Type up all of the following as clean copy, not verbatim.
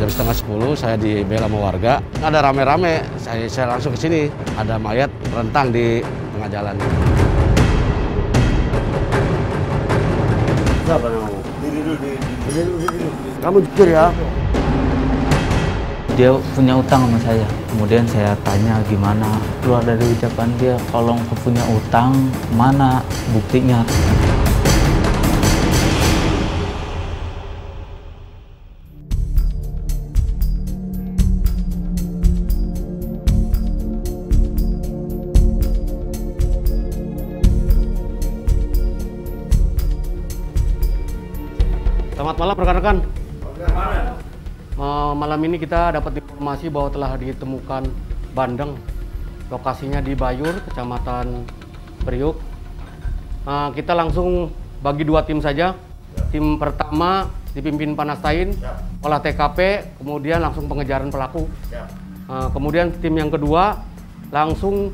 Jam setengah 10 saya dibela sama warga. Ada rame-rame, saya langsung ke sini. Ada mayat rentang di tengah jalan. Siapa namamu? Diri. Kamu jujur ya? Dia punya utang sama saya. Kemudian saya tanya gimana. Keluar dari ucapan dia, kalau engkau punya utang, mana buktinya? Selamat malam rekan-rekan. Malam ini kita dapat informasi bahwa telah ditemukan bandeng. Lokasinya di Bayur, Kecamatan Priuk. Kita langsung bagi dua tim saja. Tim pertama dipimpin Panastain, olah TKP, kemudian langsung pengejaran pelaku. Kemudian tim yang kedua langsung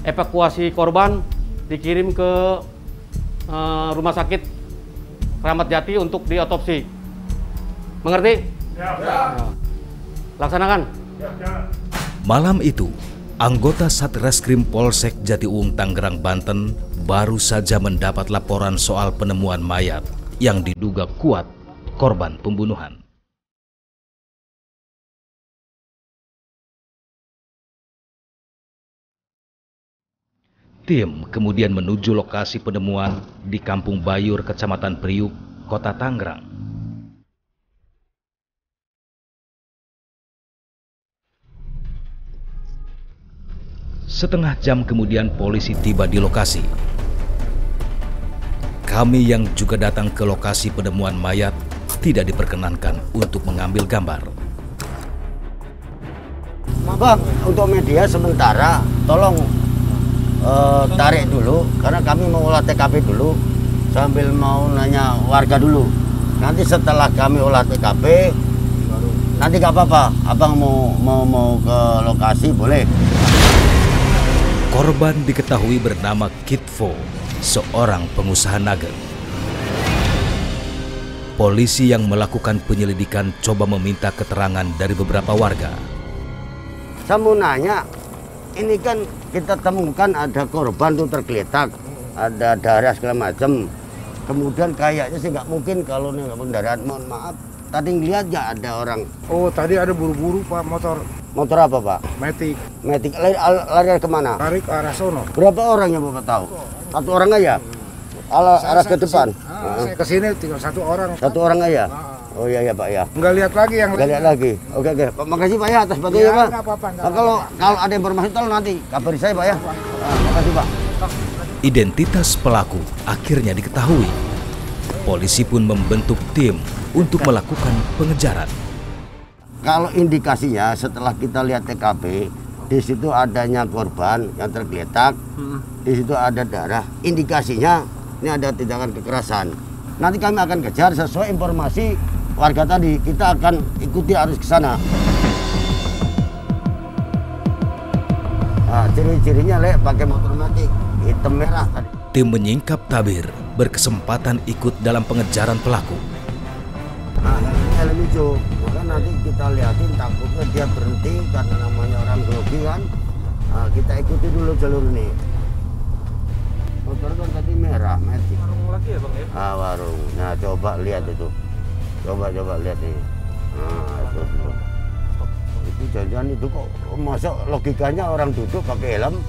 evakuasi korban, dikirim ke rumah sakit Kramat Jati untuk diotopsi. Mengerti? Ya. Laksanakan. Ya. Malam itu, anggota Satreskrim Polsek Jatiuung Tangerang, Banten baru saja mendapat laporan soal penemuan mayat yang diduga kuat korban pembunuhan. Tim kemudian menuju lokasi penemuan di Kampung Bayur, Kecamatan Priuk, Kota Tangerang. Setengah jam kemudian polisi tiba di lokasi. Kami yang juga datang ke lokasi penemuan mayat tidak diperkenankan untuk mengambil gambar. Bang, untuk media sementara tolong tarik dulu, karena kami mau olah TKP dulu sambil mau nanya warga dulu. Nanti setelah kami olah TKP, nanti gak apa-apa, abang mau ke lokasi boleh. Korban diketahui bernama Kitfo, seorang pengusaha nugget. Polisi yang melakukan penyelidikan coba meminta keterangan dari beberapa warga. Saya mau nanya, ini kan kita temukan ada korban tuh tergeletak, ada darah segala macam. Kemudian kayaknya sih nggak mungkin kalau nih kendaraan, mohon maaf. Tadi ngeliat nggak ada orang. Oh, tadi ada buru-buru Pak, motor. Motor apa Pak? Matic. Matic. Lari kemana? Lari ke arah sono. Berapa orang yang Bapak tahu? Satu orang aja? Arah ke depan? Saya kesini tinggal satu orang. Satu orang aja? Oh iya Pak ya. Nggak lihat lagi yang Nggak lihat lagi. Oke. Pak, makasih Pak ya atas bantuannya Ya, Pak. nggak apa-apa, nggak Nah, kalau ada informasi tolong nanti kabari saya Pak ya. Makasih Pak. Identitas pelaku akhirnya diketahui. Polisi pun membentuk tim untuk melakukan pengejaran. Kalau indikasinya setelah kita lihat TKP, di situ adanya korban yang tergeletak, di situ ada darah. Indikasinya ini ada tindakan kekerasan. Nanti kami akan kejar sesuai informasi warga tadi. Kita akan ikuti arus ke sana. Nah, ciri-cirinya pakai motor matic hitam merah tadi. Tim menyingkap tabir berkesempatan ikut dalam pengejaran pelaku. Nah, helm hijau. Maka nanti kita lihatin, takutnya dia berhenti karena namanya orang grogi kan. Nah, kita ikuti dulu jalur ini. Motor kan tadi merah, matic. warung lagi ya Bang ya? Warung. Nah, coba lihat itu. Coba lihat nih. Nah, itu. Itu jangan itu kok masuk logikanya orang duduk pakai helm.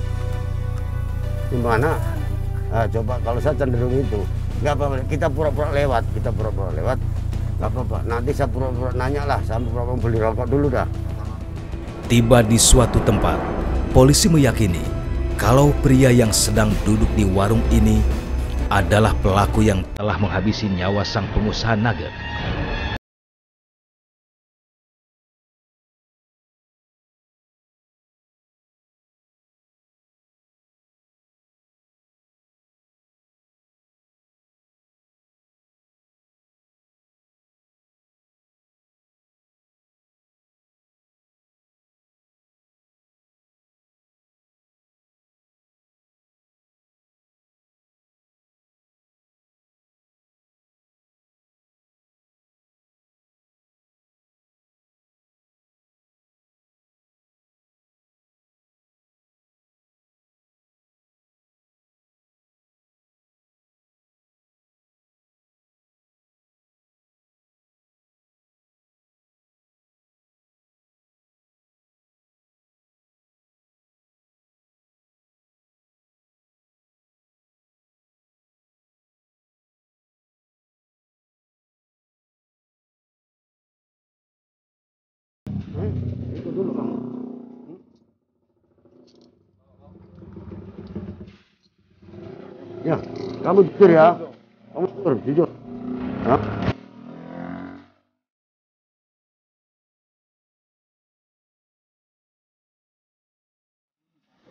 Gimana? Nah, coba kalau saya cenderung itu. Nggak apa-apa, kita pura-pura lewat. Nggak apa-apa, nanti saya pura-pura nanya lah, saya pura-pura beli rokok dulu dah. Tiba di suatu tempat, polisi meyakini kalau pria yang sedang duduk di warung ini adalah pelaku yang telah menghabisi nyawa sang pengusaha nugget. Kamu jujur ya. Kamu jujur. Ya.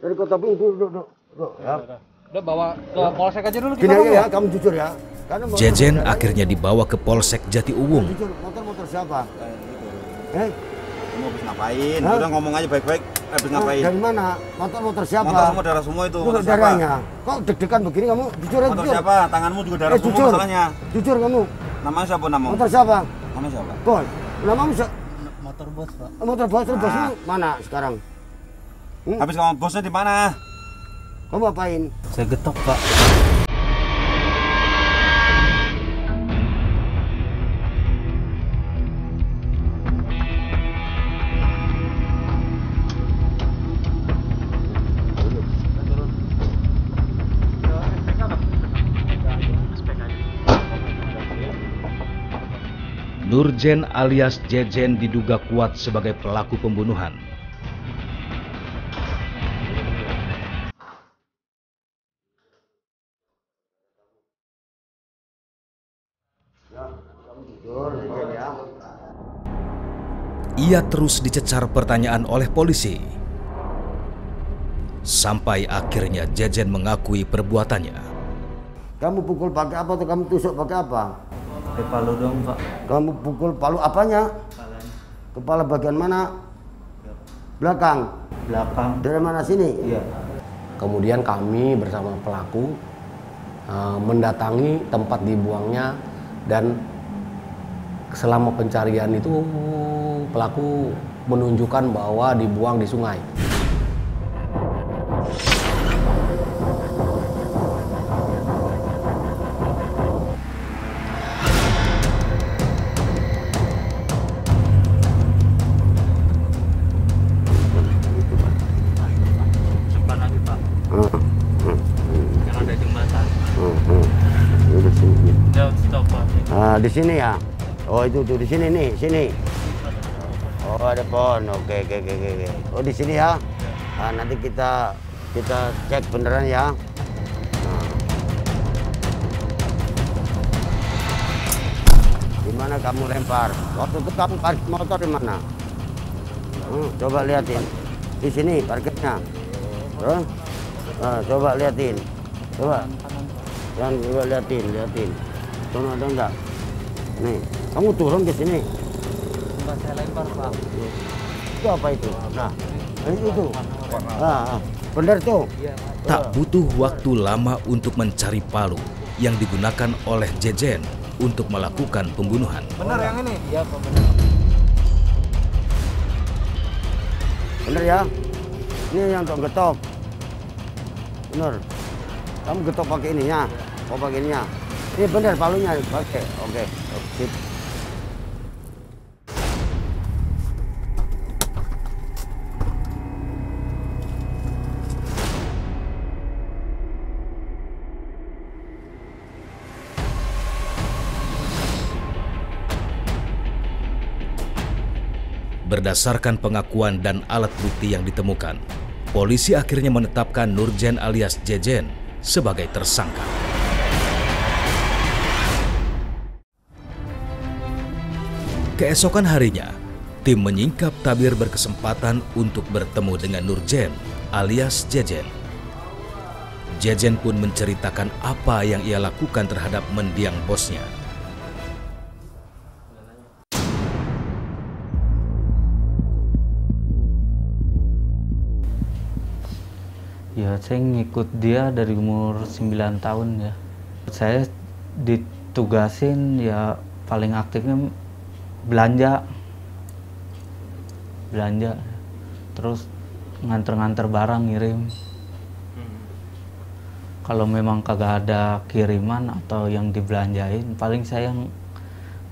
Dari kota Bung, duduk. Ya. Udah bawa ke polsek aja dulu Gini kita. aja ya, kamu jujur ya. Karena Jejen akhirnya dibawa ke Polsek Jatiuwung. Jujur, motor siapa? Kamu habis ngapain? Hah? Udah ngomong aja baik-baik. Habis ngapain? Dari mana? Motor siapa? Motor semua darah semua itu. Lu Motor siapa? darahnya. Kok deg-degan begini kamu? Jujur aja. Motor Jujur. siapa? Tanganmu juga darah semua Jujur. masalahnya. Jujur kamu. Namanya siapa namamu? Motor siapa? Namanya siapa? Kok? Namamu siapa? Motor bos, Pak. Motor bos lu mana sekarang? Habis kamu bosnya di mana? Kamu apain? Saya getok, Pak. Nurjen alias Jejen diduga kuat sebagai pelaku pembunuhan. Ia terus dicecar pertanyaan oleh polisi. Sampai akhirnya Jejen mengakui perbuatannya. Kamu pukul pakai apa atau kamu tusuk pakai apa? Pakai palu dong, Pak. Kamu pukul palu apanya? Kepala bagian mana? Belakang. Belakang. Dari mana sini? Iya. Kemudian kami bersama pelaku mendatangi tempat dibuangnya, dan selama pencarian itu pelaku menunjukkan bahwa dibuang di sungai. Simpan lagi, Pak. Yang ada jembatan. Di sini. Udah stop, Pak. Di sini ya. Oh itu tuh di sini nih, sini. Oh ada pohon. Oke. Oh di sini ya. Nanti kita cek beneran ya. Di mana kamu lempar? Waktu itu kamu parkir motor di mana? Coba liatin. Di sini parkirnya. Terus? Coba liatin. Coba. Yang coba liatin. Turun ada enggak? Nih, kamu turun ke sini. Enggak, saya lempar, Pak. Itu apa itu? Nah, itu. Bener tuh. Tak butuh waktu lama untuk mencari palu yang digunakan oleh Jejen untuk melakukan pembunuhan. Benar yang ini? Iya, Pak, benar. Bener ya? Ini yang untuk getok. Bener. Kamu getok pakai ininya. Pakai ininya. Ini bener palunya pakai. Oke. Sip. Berdasarkan pengakuan dan alat bukti yang ditemukan, polisi akhirnya menetapkan Nurjen alias Jejen sebagai tersangka. Keesokan harinya, tim menyingkap tabir berkesempatan untuk bertemu dengan Nurjen alias Jejen. Jejen pun menceritakan apa yang ia lakukan terhadap mendiang bosnya. Ya, saya ngikut dia dari umur 9 tahun ya. Saya ditugasin ya paling aktifnya belanja. Terus nganter-nganter barang, ngirim. Kalau memang kagak ada kiriman atau yang dibelanjain, paling saya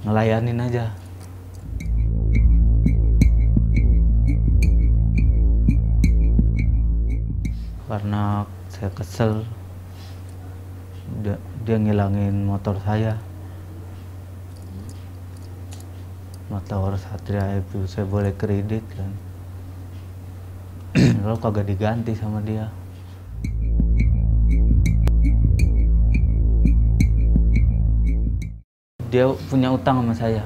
ngelayanin aja. Karena saya kesel dia ngilangin motor saya, motor Satria itu saya boleh kredit kan, lalu kagak diganti sama dia. Dia punya utang sama saya.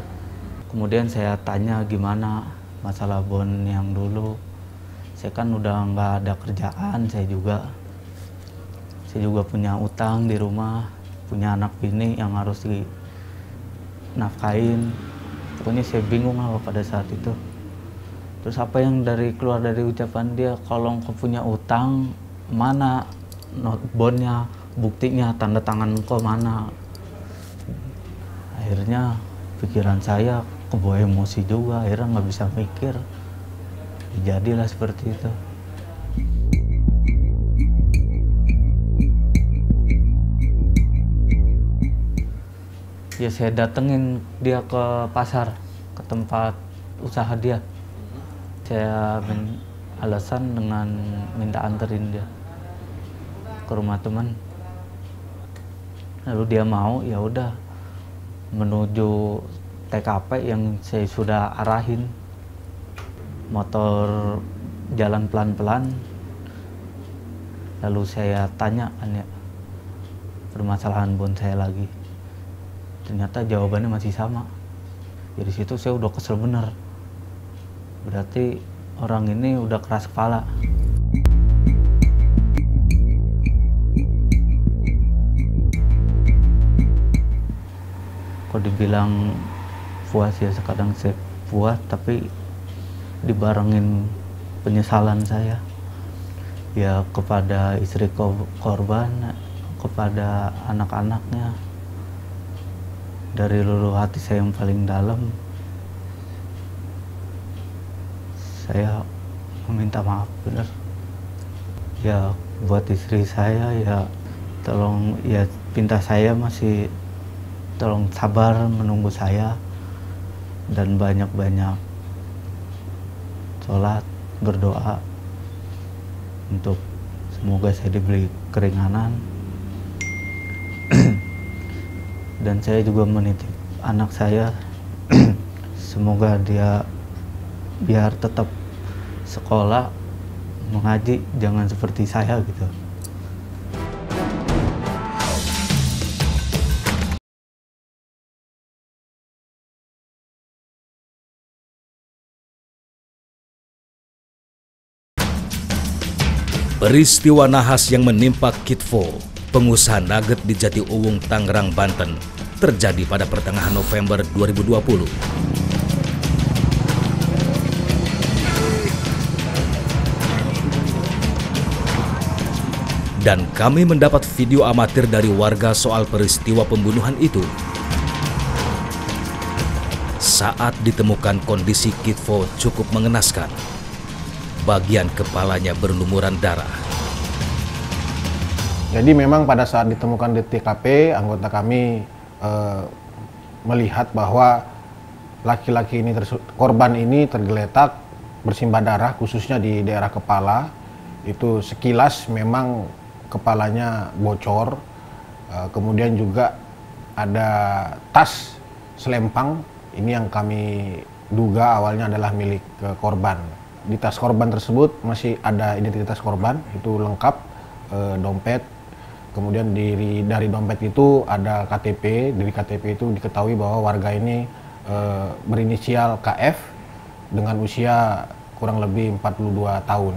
Kemudian saya tanya gimana masalah bon yang dulu. Saya kan udah nggak ada kerjaan, saya juga punya utang di rumah, punya anak bini yang harus dinafkain. Pokoknya saya bingung lah pada saat itu. Terus apa yang keluar dari ucapan dia, kalau engkau punya utang, mana not bonnya, buktinya, tanda tangan engkau mana. Akhirnya pikiran saya kebawa emosi juga, akhirnya nggak bisa mikir. Jadilah seperti itu. Ya saya datengin dia ke pasar, ke tempat usaha dia. Saya alasan dengan minta anterin dia ke rumah teman. Lalu dia mau, ya udah menuju TKP yang saya sudah arahin. Motor jalan pelan-pelan. Lalu saya tanya kan ya, permasalahan bon saya lagi. Ternyata jawabannya masih sama. Jadi situ saya udah kesel bener. Berarti orang ini udah keras kepala. Kalau dibilang puas ya kadang saya puas, tapi dibarengin penyesalan saya. Ya kepada istri korban, kepada anak-anaknya. Dari luluh hati saya yang paling dalam, saya meminta maaf bener. Ya buat istri saya ya tolong ya pinta saya masih tolong sabar menunggu saya dan banyak-banyak sholat, berdoa untuk semoga saya diberi keringanan. Dan saya juga menitip anak saya semoga dia biar tetap sekolah, mengaji, jangan seperti saya gitu. Peristiwa nahas yang menimpa Kitfo, pengusaha nugget di Jatiuwung, Tangerang, Banten, terjadi pada pertengahan November 2020. Dan kami mendapat video amatir dari warga soal peristiwa pembunuhan itu. Saat ditemukan kondisi Kitfo cukup mengenaskan. Bagian kepalanya berlumuran darah. Jadi memang pada saat ditemukan di TKP, anggota kami melihat bahwa laki-laki ini, korban ini tergeletak bersimbah darah, khususnya di daerah kepala. Itu sekilas memang kepalanya bocor, kemudian juga ada tas selempang, ini yang kami duga awalnya adalah milik korban. Di tas korban tersebut masih ada identitas korban, itu lengkap, dompet, kemudian dari dompet itu ada KTP, dari KTP itu diketahui bahwa warga ini berinisial KF dengan usia kurang lebih 42 tahun.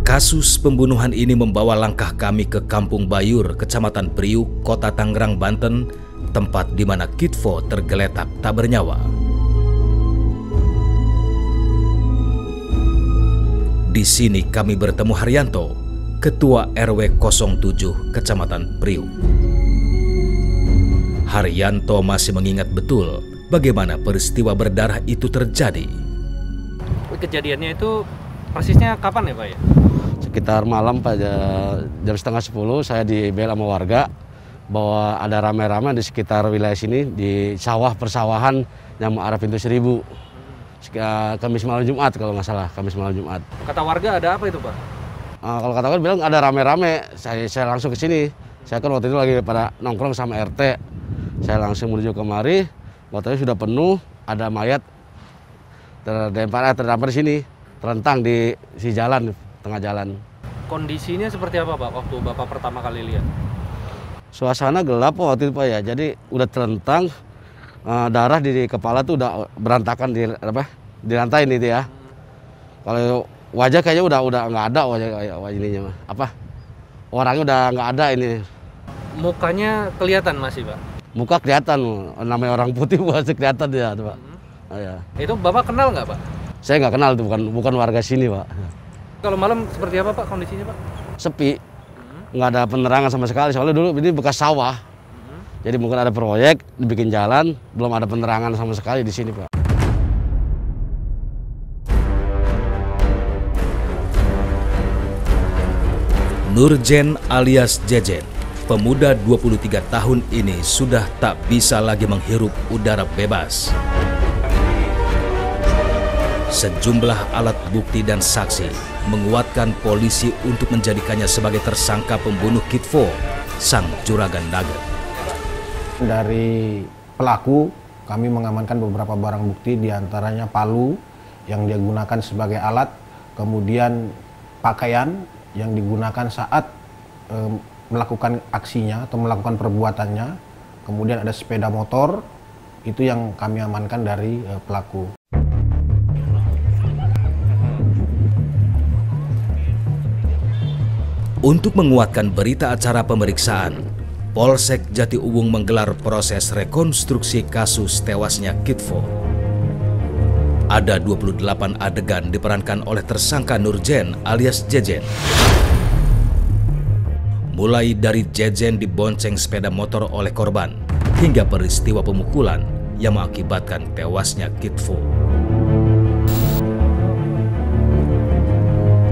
Kasus pembunuhan ini membawa langkah kami ke Kampung Bayur, Kecamatan Priuk, Kota Tangerang, Banten, tempat di mana Kitfo tergeletak tak bernyawa. Di sini kami bertemu Haryanto, Ketua RW 07 Kecamatan Priuk. Haryanto masih mengingat betul bagaimana peristiwa berdarah itu terjadi. Kejadiannya itu persisnya kapan ya Pak ya? Sekitar malam Pak, jam setengah 10 saya dibel sama warga bahwa ada rame-rame di sekitar wilayah sini di sawah persawahan yang mengarah pintu 1000. Kamis malam Jumat kalau nggak salah, Kamis malam Jumat. Kata warga ada apa itu Pak? Kalau kata warga bilang ada rame-rame, saya langsung ke sini. Saya kan waktu itu lagi pada nongkrong sama RT. Saya langsung menuju kemari, waktu sudah penuh, ada mayat terdampar di sini, terentang di si jalan, tengah jalan. Kondisinya seperti apa Pak waktu Bapak pertama kali lihat? Suasana gelap waktu itu Pak ya, jadi udah terlentang, darah di kepala tuh udah berantakan di lantai ini ya. Kalau wajah kayaknya udah nggak ada wajah ininya orangnya udah nggak ada ini. Mukanya kelihatan masih Pak? Muka kelihatan, namanya orang putih masih kelihatan ya Pak. Ya. Itu Bapak kenal nggak Pak? Saya nggak kenal, itu bukan warga sini Pak. Kalau malam seperti apa Pak kondisinya Pak? Sepi, nggak ada penerangan sama sekali, soalnya dulu ini bekas sawah. Jadi mungkin ada proyek, dibikin jalan, belum ada penerangan sama sekali di sini Pak. Nurjen alias Jejen, pemuda 23 tahun ini sudah tak bisa lagi menghirup udara bebas. Sejumlah alat bukti dan saksi menguatkan polisi untuk menjadikannya sebagai tersangka pembunuh Kitfo, sang juragan nugget. Dari pelaku, kami mengamankan beberapa barang bukti, diantaranya palu yang dia gunakan sebagai alat, kemudian pakaian yang digunakan saat melakukan aksinya atau melakukan perbuatannya, kemudian ada sepeda motor, itu yang kami amankan dari pelaku. Untuk menguatkan berita acara pemeriksaan, Polsek Jatiuwung menggelar proses rekonstruksi kasus tewasnya Kitfo. Ada 28 adegan diperankan oleh tersangka Nurjen alias Jejen. Mulai dari Jejen dibonceng sepeda motor oleh korban, hingga peristiwa pemukulan yang mengakibatkan tewasnya Kitfo.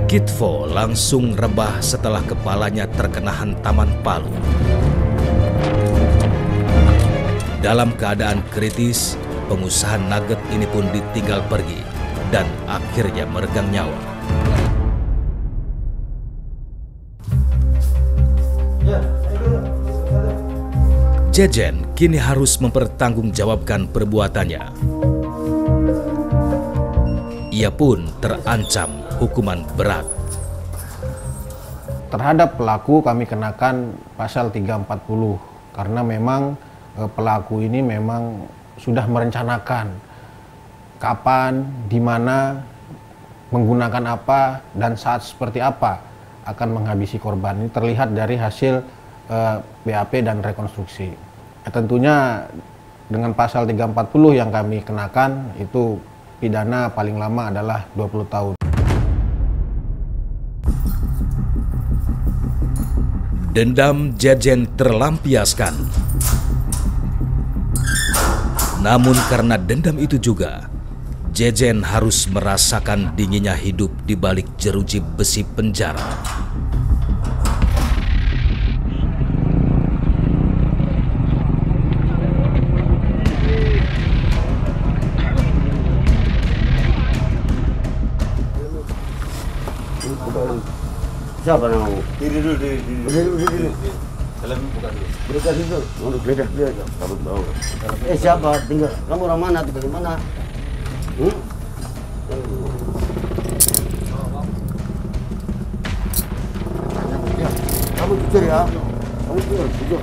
Kitfo langsung rebah setelah kepalanya terkena hantaman palu. Dalam keadaan kritis, pengusaha nugget ini pun ditinggal pergi dan akhirnya meregang nyawa. Jejen kini harus mempertanggungjawabkan perbuatannya. Ia pun terancam hukuman berat. Terhadap pelaku kami kenakan pasal 340 karena memang pelaku ini memang sudah merencanakan kapan, di mana, menggunakan apa, dan saat seperti apa akan menghabisi korban. Ini terlihat dari hasil BAP dan rekonstruksi. Tentunya dengan pasal 340 yang kami kenakan itu pidana paling lama adalah 20 tahun. Dendam Jejen terlampiaskan. Namun karena dendam itu juga, Jejen harus merasakan dinginnya hidup di balik jeruji besi penjara. Siapa namamu? Diri dulu. Diri. Dalam bukan dulu. Berikan itu. Untuk geledah. Kabut bau. Siapa? Tinggal. Kamu orang mana? Tinggal di mana? Kamu jujur ya. Kamu jujur.